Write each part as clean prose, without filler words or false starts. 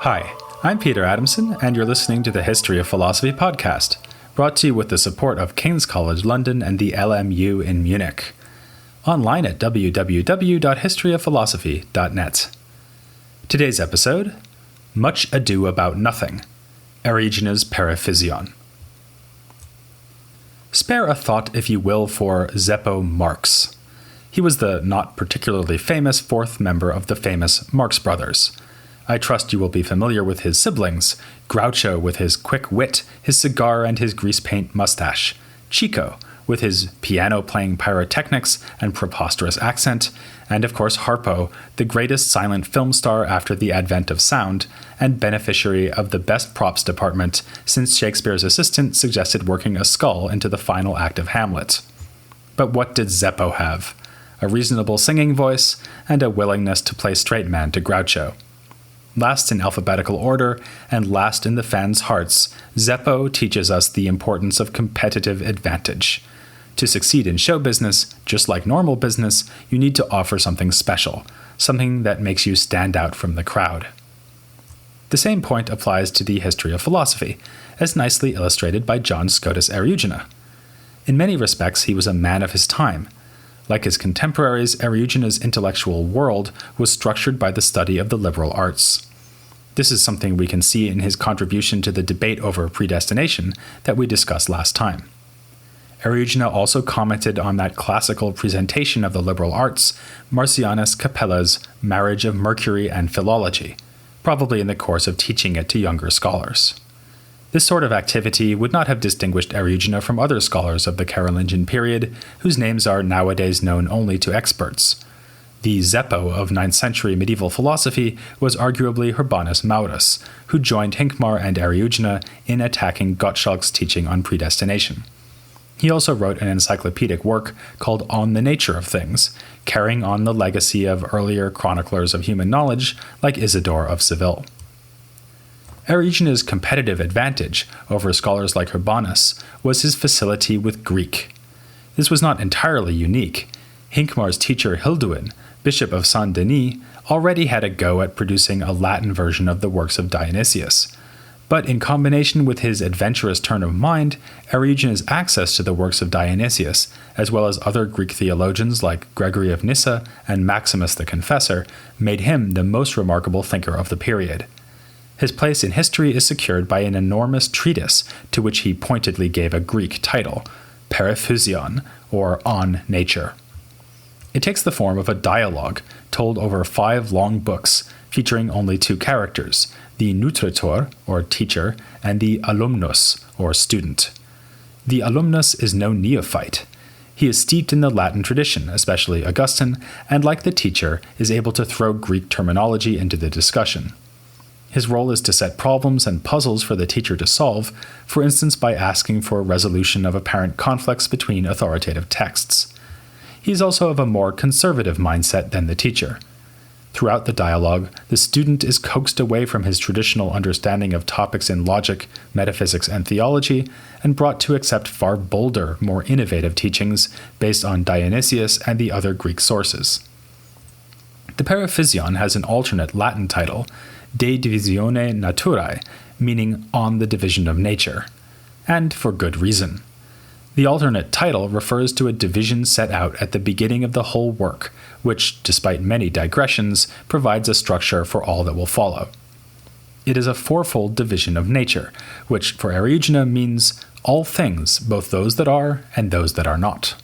Hi, I'm Peter Adamson, and you're listening to the History of Philosophy podcast, brought to you with the support of King's College London and the LMU in Munich. Online at www.historyofphilosophy.net. Today's episode, Much Ado About Nothing, Eriugena's Periphyseon. Spare a thought, if you will, for Zeppo Marx. He was the not particularly famous fourth member of the famous Marx Brothers. I trust you will be familiar with his siblings, Groucho with his quick wit, his cigar and his grease paint mustache, Chico with his piano-playing pyrotechnics and preposterous accent, and of course Harpo, the greatest silent film star after the advent of sound, and beneficiary of the best props department since Shakespeare's assistant suggested working a skull into the final act of Hamlet. But what did Zeppo have? A reasonable singing voice, and a willingness to play straight man to Groucho. Last in alphabetical order, and last in the fans' hearts, Zeppo teaches us the importance of competitive advantage. To succeed in show business, just like normal business, you need to offer something special, something that makes you stand out from the crowd. The same point applies to the history of philosophy, as nicely illustrated by John Scotus Eriugena. In many respects, he was a man of his time. Like his contemporaries, Eriugena's intellectual world was structured by the study of the liberal arts. This is something we can see in his contribution to the debate over predestination that we discussed last time. Eriugena also commented on that classical presentation of the liberal arts, Marcianus Capella's Marriage of Mercury and Philology, probably in the course of teaching it to younger scholars. This sort of activity would not have distinguished Eriugena from other scholars of the Carolingian period, whose names are nowadays known only to experts. The Zeppo of 9th century medieval philosophy was arguably Urbanus Maurus, who joined Hincmar and Eriugena in attacking Gottschalk's teaching on predestination. He also wrote an encyclopedic work called On the Nature of Things, carrying on the legacy of earlier chroniclers of human knowledge like Isidore of Seville. Eriugena's competitive advantage over scholars like Urbanus was his facility with Greek. This was not entirely unique. Hincmar's teacher Hilduin, Bishop of Saint-Denis, already had a go at producing a Latin version of the works of Dionysius. But in combination with his adventurous turn of mind, Eriugena's access to the works of Dionysius, as well as other Greek theologians like Gregory of Nyssa and Maximus the Confessor, made him the most remarkable thinker of the period. His place in history is secured by an enormous treatise to which he pointedly gave a Greek title, Periphyseon, or On Nature. It takes the form of a dialogue told over 5 long books, featuring only 2 characters, the nutritor, or teacher, and the alumnus, or student. The alumnus is no neophyte. He is steeped in the Latin tradition, especially Augustine, and like the teacher, is able to throw Greek terminology into the discussion. His role is to set problems and puzzles for the teacher to solve, for instance by asking for a resolution of apparent conflicts between authoritative texts. He is also of a more conservative mindset than the teacher. Throughout the dialogue, the student is coaxed away from his traditional understanding of topics in logic, metaphysics, and theology, and brought to accept far bolder, more innovative teachings based on Dionysius and the other Greek sources. The Periphyseon has an alternate Latin title, De Divisione Naturae, meaning On the Division of Nature, and for good reason. The alternate title refers to a division set out at the beginning of the whole work, which, despite many digressions, provides a structure for all that will follow. It is a fourfold division of nature, which for Eriugena means all things, both those that are and those that are not.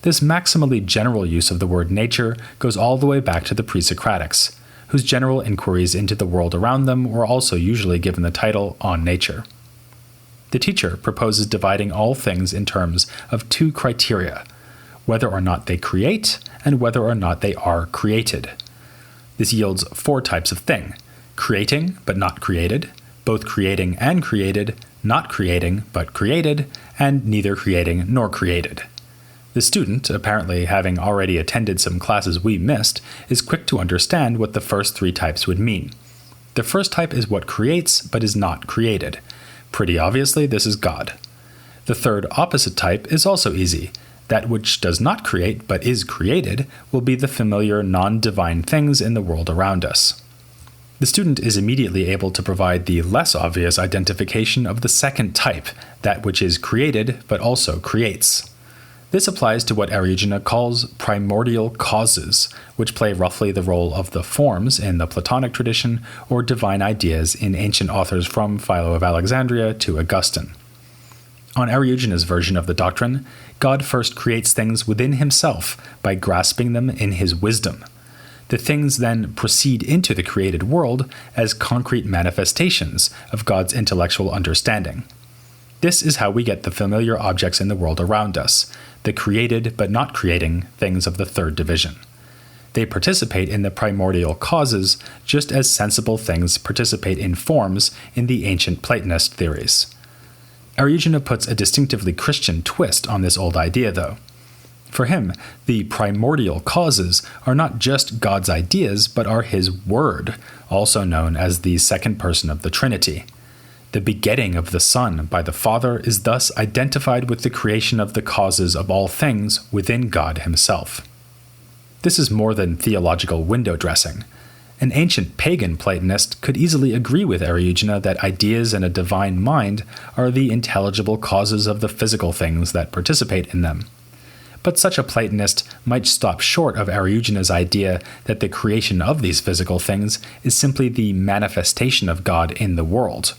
This maximally general use of the word nature goes all the way back to the pre-Socratics, whose general inquiries into the world around them were also usually given the title On Nature. The teacher proposes dividing all things in terms of 2 criteria, whether or not they create and whether or not they are created. This yields 4 types of thing: creating but not created, both creating and created, not creating but created, and neither creating nor created. The student, apparently having already attended some classes we missed, is quick to understand what the first 3 types would mean. The first type is what creates but is not created. Pretty obviously, this is God. The third opposite type is also easy. That which does not create but is created will be the familiar non-divine things in the world around us. The student is immediately able to provide the less obvious identification of the second type, that which is created but also creates. This applies to what Eriugena calls primordial causes, which play roughly the role of the forms in the Platonic tradition or divine ideas in ancient authors from Philo of Alexandria to Augustine. On Eriugena's version of the doctrine, God first creates things within himself by grasping them in his wisdom. The things then proceed into the created world as concrete manifestations of God's intellectual understanding. This is how we get the familiar objects in the world around us, the created but not creating things of the third division. They participate in the primordial causes just as sensible things participate in forms in the ancient Platonist theories. Eriugena puts a distinctively Christian twist on this old idea, though. For him, the primordial causes are not just God's ideas, but are his word, also known as the second person of the Trinity. The begetting of the Son by the Father is thus identified with the creation of the causes of all things within God himself. This is more than theological window dressing. An ancient pagan Platonist could easily agree with Eriugena that ideas in a divine mind are the intelligible causes of the physical things that participate in them. But such a Platonist might stop short of Eriugena's idea that the creation of these physical things is simply the manifestation of God in the world.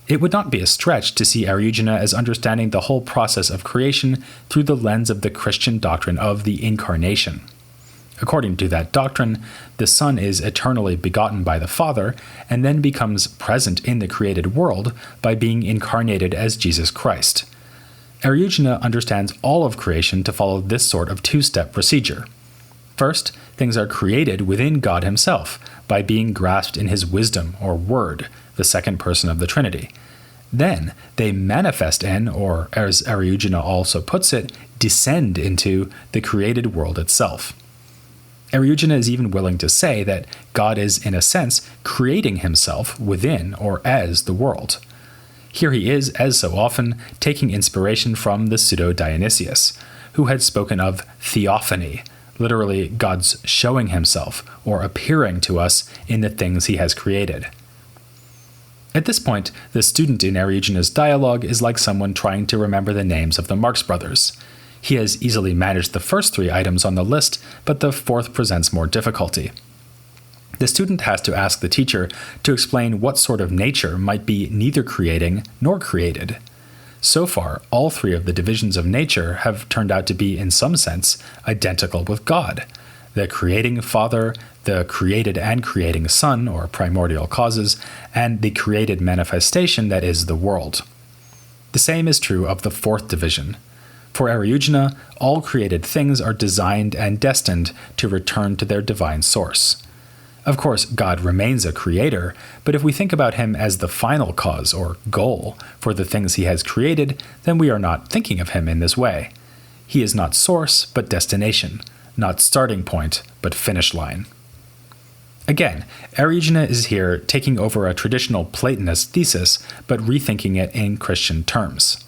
It would not be a stretch to see Eriugena as understanding the whole process of creation through the lens of the Christian doctrine of the Incarnation. According to that doctrine, the Son is eternally begotten by the Father and then becomes present in the created world by being incarnated as Jesus Christ. Eriugena understands all of creation to follow this sort of two-step procedure. First, things are created within God himself by being grasped in his wisdom or word, the second person of the Trinity. Then they manifest in, or as Eriugena also puts it, descend into the created world itself. Eriugena is even willing to say that God is, in a sense, creating himself within or as the world. Here he is, as so often, taking inspiration from the pseudo-Dionysius, who had spoken of theophany, literally God's showing himself or appearing to us in the things he has created. At this point, the student in Eriugena's dialogue is like someone trying to remember the names of the Marx brothers. He has easily managed the first three items on the list, but the fourth presents more difficulty. The student has to ask the teacher to explain what sort of nature might be neither creating nor created. So far, all three of the divisions of nature have turned out to be, in some sense, identical with God: the creating Father, the created and creating Son, or primordial causes, and the created manifestation that is the world. The same is true of the fourth division. For Eriugena, all created things are designed and destined to return to their divine source. Of course, God remains a creator, but if we think about him as the final cause or goal for the things he has created, then we are not thinking of him in this way. He is not source, but destination, not starting point, but finish line. Again, Eriugena is here taking over a traditional Platonist thesis, but rethinking it in Christian terms.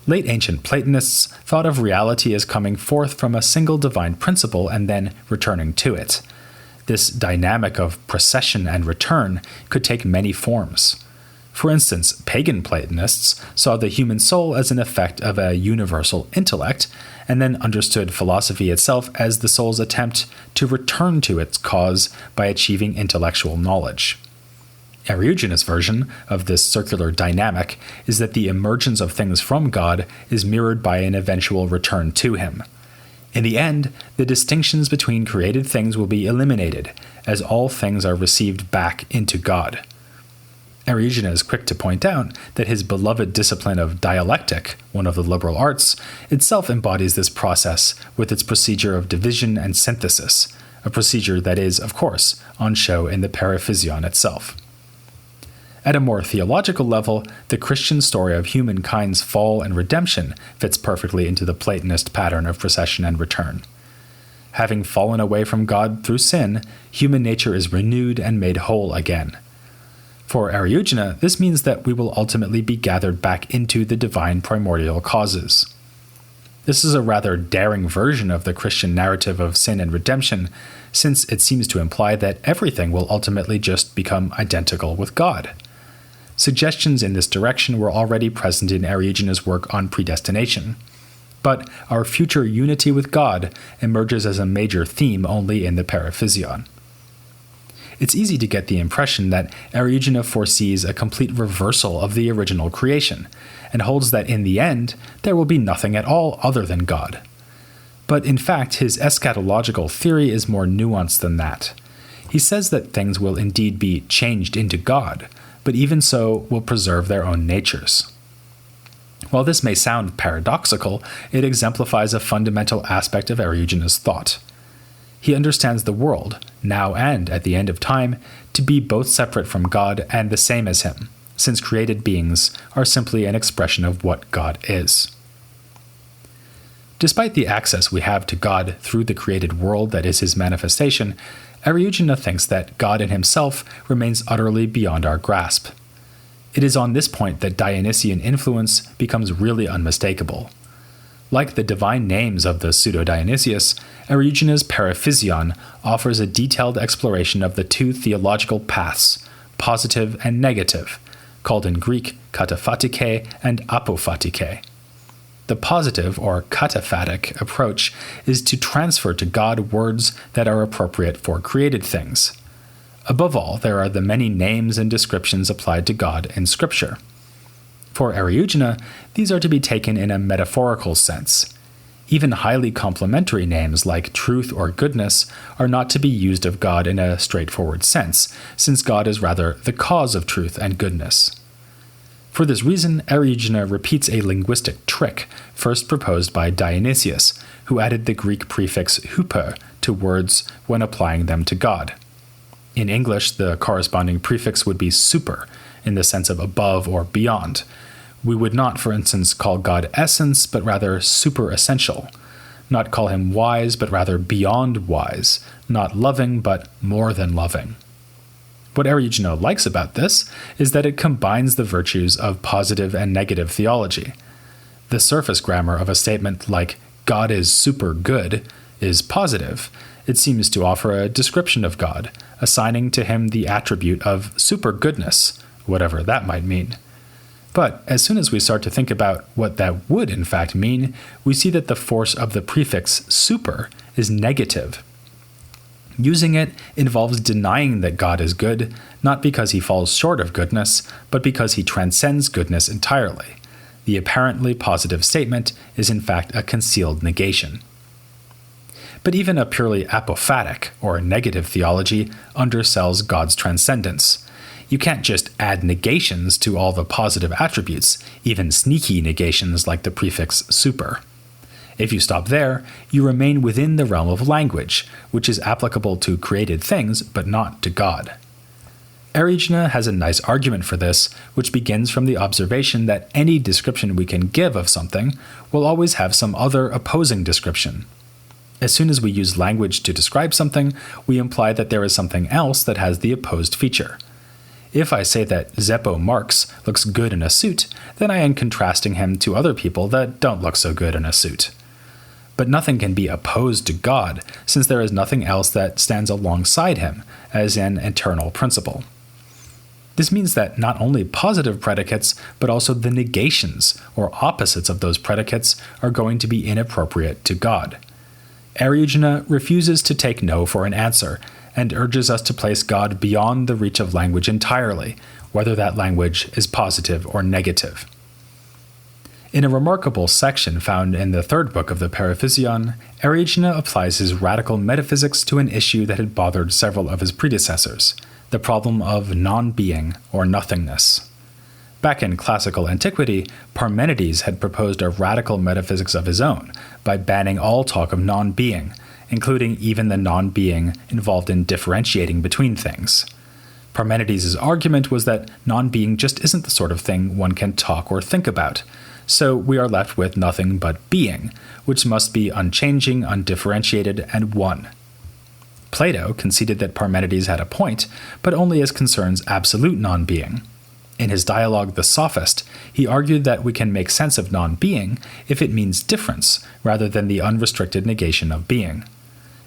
Late ancient Platonists thought of reality as coming forth from a single divine principle and then returning to it. This dynamic of procession and return could take many forms. For instance, pagan Platonists saw the human soul as an effect of a universal intellect, and then understood philosophy itself as the soul's attempt to return to its cause by achieving intellectual knowledge. Eriugena's version of this circular dynamic is that the emergence of things from God is mirrored by an eventual return to him. In the end, the distinctions between created things will be eliminated, as all things are received back into God. Eriugena is quick to point out that his beloved discipline of dialectic, one of the liberal arts, itself embodies this process with its procedure of division and synthesis, a procedure that is, of course, on show in the Periphyseon itself. At a more theological level, the Christian story of humankind's fall and redemption fits perfectly into the Platonist pattern of procession and return. Having fallen away from God through sin, human nature is renewed and made whole again. For Eriugena, this means that we will ultimately be gathered back into the divine primordial causes. This is a rather daring version of the Christian narrative of sin and redemption, since it seems to imply that everything will ultimately just become identical with God. Suggestions in this direction were already present in Eriugena's work on predestination. But our future unity with God emerges as a major theme only in the Periphyseon. It's easy to get the impression that Eriugena foresees a complete reversal of the original creation, and holds that in the end there will be nothing at all other than God. But in fact, his eschatological theory is more nuanced than that. He says that things will indeed be changed into God, but even so will preserve their own natures. While this may sound paradoxical, it exemplifies a fundamental aspect of Eriugena's thought. He understands the world, now and at the end of time, to be both separate from God and the same as him, since created beings are simply an expression of what God is. Despite the access we have to God through the created world that is his manifestation, Eriugena thinks that God in himself remains utterly beyond our grasp. It is on this point that Dionysian influence becomes really unmistakable. Like the divine names of the Pseudo-Dionysius, Eriugena's Periphyseon offers a detailed exploration of the two theological paths, positive and negative, called in Greek kataphatike and apophatike. The positive or kataphatic approach is to transfer to God words that are appropriate for created things. Above all, there are the many names and descriptions applied to God in Scripture. For Eriugena, these are to be taken in a metaphorical sense. Even highly complimentary names like truth or goodness are not to be used of God in a straightforward sense, since God is rather the cause of truth and goodness. For this reason, Eriugena repeats a linguistic trick first proposed by Dionysius, who added the Greek prefix huper to words when applying them to God. In English, the corresponding prefix would be super, in the sense of above or beyond. We would not, for instance, call God essence, but rather super-essential. Not call him wise, but rather beyond wise. Not loving, but more than loving. What Eriugena likes about this is that it combines the virtues of positive and negative theology. The surface grammar of a statement like, God is super good, is positive. It seems to offer a description of God, assigning to him the attribute of super goodness, whatever that might mean. But as soon as we start to think about what that would in fact mean, we see that the force of the prefix super is negative. Using it involves denying that God is good, not because he falls short of goodness, but because he transcends goodness entirely. The apparently positive statement is in fact a concealed negation. But even a purely apophatic, or negative theology, undersells God's transcendence. You can't just add negations to all the positive attributes, even sneaky negations like the prefix super. If you stop there, you remain within the realm of language, which is applicable to created things, but not to God. Eriugena has a nice argument for this, which begins from the observation that any description we can give of something will always have some other opposing description. As soon as we use language to describe something, we imply that there is something else that has the opposed feature. If I say that Zeppo Marx looks good in a suit, then I am contrasting him to other people that don't look so good in a suit. But nothing can be opposed to God, since there is nothing else that stands alongside him, as an eternal principle. This means that not only positive predicates, but also the negations, or opposites of those predicates, are going to be inappropriate to God. Eriugena refuses to take no for an answer, and urges us to place God beyond the reach of language entirely, whether that language is positive or negative. In a remarkable section found in the third book of the Periphyseon, Eriugena applies his radical metaphysics to an issue that had bothered several of his predecessors, the problem of non-being or nothingness. Back in classical antiquity, Parmenides had proposed a radical metaphysics of his own by banning all talk of non-being, including even the non-being involved in differentiating between things. Parmenides' argument was that non-being just isn't the sort of thing one can talk or think about, so we are left with nothing but being, which must be unchanging, undifferentiated, and one. Plato conceded that Parmenides had a point, but only as concerns absolute non-being. In his dialogue The Sophist, he argued that we can make sense of non-being if it means difference rather than the unrestricted negation of being.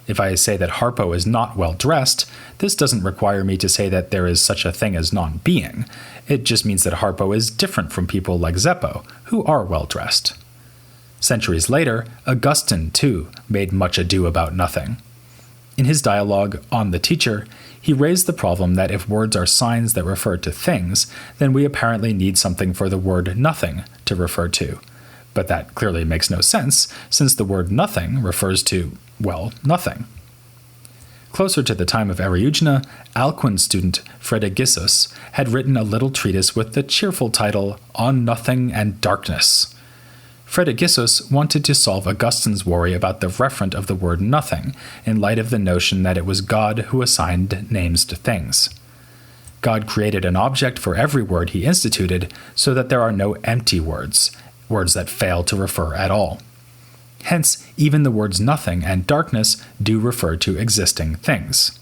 If I say that Harpo is not well dressed, this doesn't require me to say that there is such a thing as non-being. It just means that Harpo is different from people like Zeppo, who are well dressed. Centuries later, Augustine, too, made much ado about nothing. In his dialogue On the Teacher, he raised the problem that if words are signs that refer to things, then we apparently need something for the word nothing to refer to. But that clearly makes no sense, since the word nothing refers to, well, nothing. Closer to the time of Eriugena, Alcuin's student Periphyseon had written a little treatise with the cheerful title On Nothing and Darkness. Periphyseon wanted to solve Augustine's worry about the referent of the word nothing, in light of the notion that it was God who assigned names to things. God created an object for every word he instituted so that there are no empty words, words that fail to refer at all. Hence, even the words nothing and darkness do refer to existing things.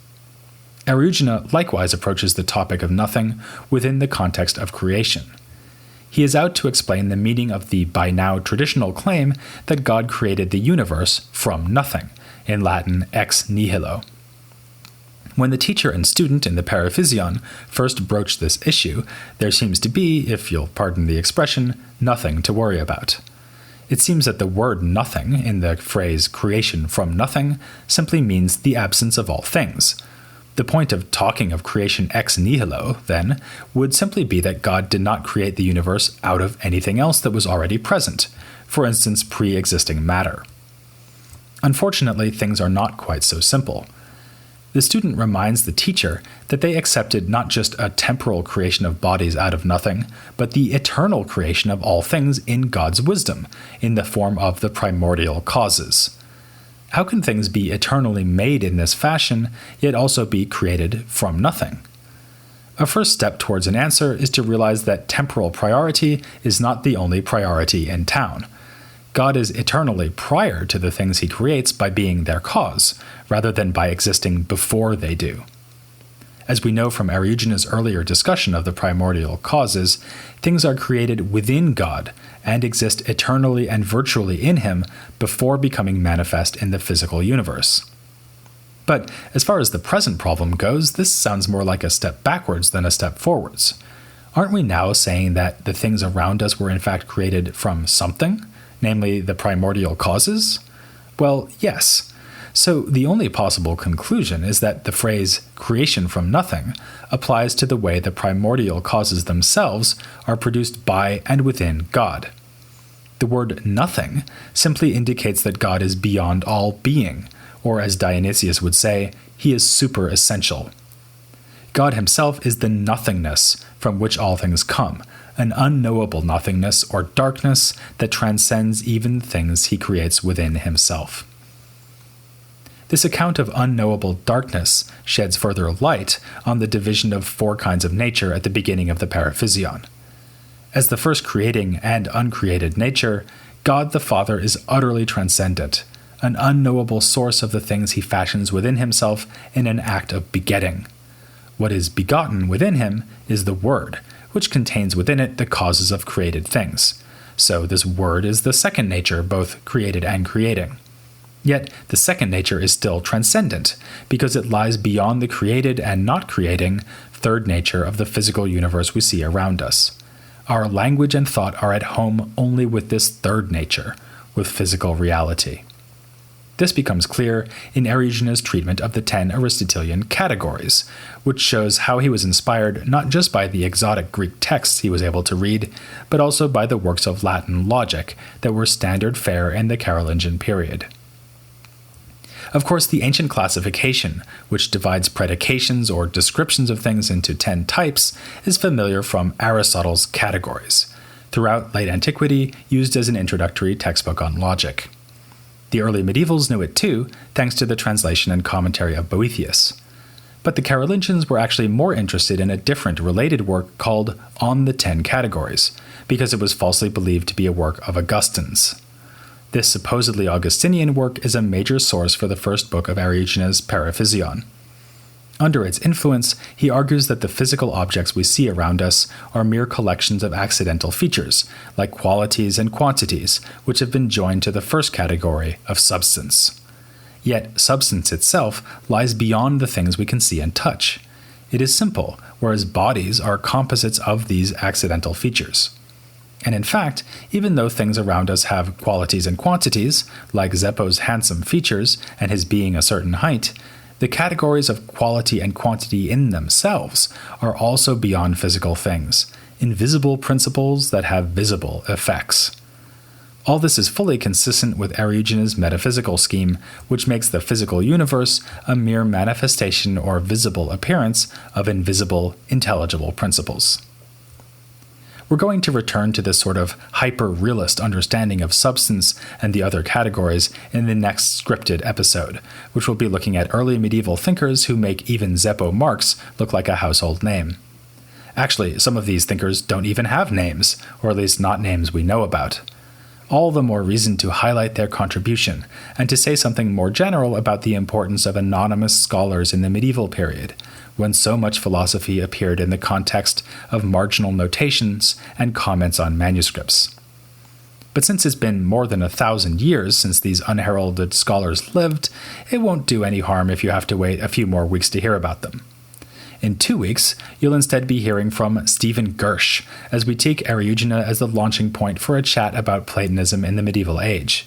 Eriugena likewise approaches the topic of nothing within the context of creation. He is out to explain the meaning of the by now traditional claim that God created the universe from nothing, in Latin ex nihilo. When the teacher and student in the Periphyseon first broached this issue, there seems to be, if you'll pardon the expression, nothing to worry about. It seems that the word nothing in the phrase creation from nothing simply means the absence of all things. The point of talking of creation ex nihilo, then, would simply be that God did not create the universe out of anything else that was already present, for instance, pre-existing matter. Unfortunately, things are not quite so simple. The student reminds the teacher that they accepted not just a temporal creation of bodies out of nothing, but the eternal creation of all things in God's wisdom, in the form of the primordial causes. How can things be eternally made in this fashion, yet also be created from nothing? A first step towards an answer is to realize that temporal priority is not the only priority in town. God is eternally prior to the things he creates by being their cause, rather than by existing before they do. As we know from Eriugena's earlier discussion of the primordial causes, things are created within God and exist eternally and virtually in him before becoming manifest in the physical universe. But as far as the present problem goes, this sounds more like a step backwards than a step forwards. Aren't we now saying that the things around us were in fact created from something, namely the primordial causes? Well, yes. So the only possible conclusion is that the phrase creation from nothing applies to the way the primordial causes themselves are produced by and within God. The word nothing simply indicates that God is beyond all being, or as Dionysius would say, he is super-essential. God himself is the nothingness from which all things come, an unknowable nothingness or darkness that transcends even things he creates within himself. This account of unknowable darkness sheds further light on the division of four kinds of nature at the beginning of the Periphyseon. As the first creating and uncreated nature, God the Father is utterly transcendent, an unknowable source of the things he fashions within himself in an act of begetting. What is begotten within him is the Word, which contains within it the causes of created things. So this Word is the second nature, both created and creating. Yet the second nature is still transcendent, because it lies beyond the created and not creating third nature of the physical universe we see around us. Our language and thought are at home only with this third nature, with physical reality. This becomes clear in Eriugena's treatment of the 10 Aristotelian categories, which shows how he was inspired not just by the exotic Greek texts he was able to read, but also by the works of Latin logic that were standard fare in the Carolingian period. Of course, the ancient classification, which divides predications or descriptions of things into 10 types, is familiar from Aristotle's Categories, throughout late antiquity used as an introductory textbook on logic. The early medievals knew it too, thanks to the translation and commentary of Boethius. But the Carolingians were actually more interested in a different related work called On the 10 Categories, because it was falsely believed to be a work of Augustine's. This supposedly Augustinian work is a major source for the first book of Eriugena's Periphyseon. Under its influence, he argues that the physical objects we see around us are mere collections of accidental features, like qualities and quantities, which have been joined to the first category of substance. Yet, substance itself lies beyond the things we can see and touch. It is simple, whereas bodies are composites of these accidental features. And in fact, even though things around us have qualities and quantities, like Zeppo's handsome features and his being a certain height, the categories of quality and quantity in themselves are also beyond physical things, invisible principles that have visible effects. All this is fully consistent with Eriugena's metaphysical scheme, which makes the physical universe a mere manifestation or visible appearance of invisible, intelligible principles. We're going to return to this sort of hyper-realist understanding of substance and the other categories in the next scripted episode, which will be looking at early medieval thinkers who make even Zeppo Marx look like a household name. Actually, some of these thinkers don't even have names, or at least not names we know about. All the more reason to highlight their contribution, and to say something more general about the importance of anonymous scholars in the medieval period, when so much philosophy appeared in the context of marginal notations and comments on manuscripts. But since it's been more than 1,000 years since these unheralded scholars lived, it won't do any harm if you have to wait a few more weeks to hear about them. In 2 weeks, you'll instead be hearing from Stephen Gersh, as we take Eriugena as the launching point for a chat about Platonism in the medieval age.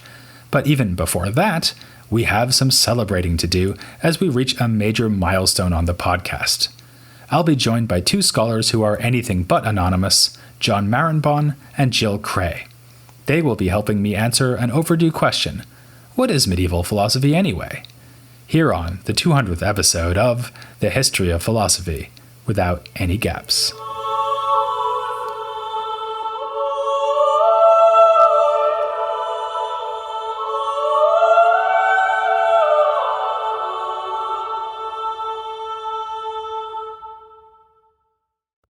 But even before that, we have some celebrating to do as we reach a major milestone on the podcast. I'll be joined by 2 scholars who are anything but anonymous, John Marenbaum and Jill Cray. They will be helping me answer an overdue question: what is medieval philosophy anyway? Here on the 200th episode of The History of Philosophy, without any gaps.